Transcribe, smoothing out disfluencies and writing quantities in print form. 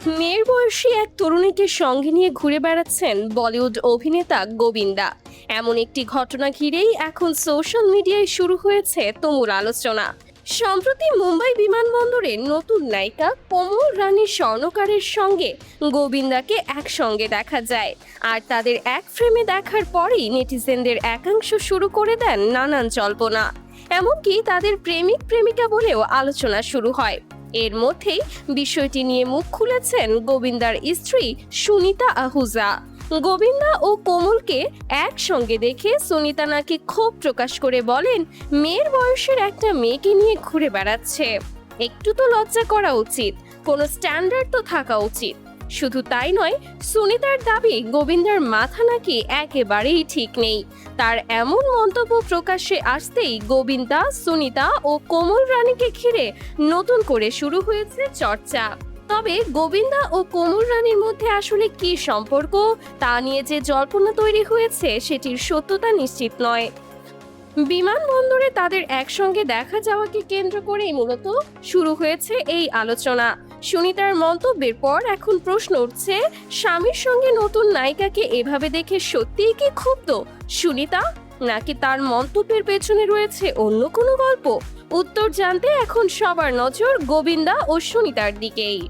মেয়ের বয়সী এক তরুণীকে সঙ্গে নিয়ে ঘুরে বেড়াচ্ছেন বলিউড অভিনেতা গোবিন্দা। এমন একটি ঘটনা ঘিরেই এখন সোশ্যাল মিডিয়ায় শুরু হয়েছে তুমুল আলোচনা। সম্প্রতি মুম্বাই বিমানবন্দরে নতুন নায়িকা কোমল রানী স্বর্ণকারের সঙ্গে গোবিন্দাকে একসঙ্গে দেখা যায়। আর তাদের এক ফ্রেমে দেখার পরেই নেটিজেনদের একাংশ শুরু করে দেন নানান জল্পনা। এমনকি তাদের প্রেমিক প্রেমিকা বলেও আলোচনা শুরু হয়। এর মধ্যেই বিষয়টি নিয়ে মুখ খুলেছেন গোবিন্দার স্ত্রী সুনিতা আহুজা। গোবিন্দা ও কোমলকে একসঙ্গে দেখে সুনিতা নাকি ক্ষোভ প্রকাশ করে বলেন, মেয়ের বয়সের একটা মেয়েকে নিয়ে ঘুরে বেড়াচ্ছে, একটু তো লজ্জা করা উচিত, কোনো স্ট্যান্ডার্ড তো থাকা উচিত। শুধু তাই নয়, সুনিতার দাবি গোবিন্দার মাথা নাকি একেবারেই ঠিক নেই। তার এমন মন্তব্য প্রকাশ্যে আসতেই গোবিন্দা, সুনিতা ও কোমল রানীকে ঘিরে নতুন করে শুরু হয়েছে চর্চা। তবে গোবিন্দা ও কোমল রানীর মধ্যে আসলে কি সম্পর্ক তা নিয়ে যে জল্পনা তৈরি হয়েছে সেটির সত্যতা নিশ্চিত নয়। বিমানবন্দরে তাদের একসঙ্গে দেখা যাওয়াকে কেন্দ্র করেই মূলত শুরু হয়েছে এই আলোচনা। সুনিতার মন্তব্যের পর এখন প্রশ্ন উঠছে, স্বামীর সঙ্গে নতুন নায়িকাকে এভাবে দেখে সত্যিই কি ক্ষুব্ধ সুনিতা, নাকি তার মন্তব্যের পেছনে রয়েছে অন্য কোনো গল্প? উত্তর জানতে এখন সবার নজর গোবিন্দা ও সুনিতার দিকেই।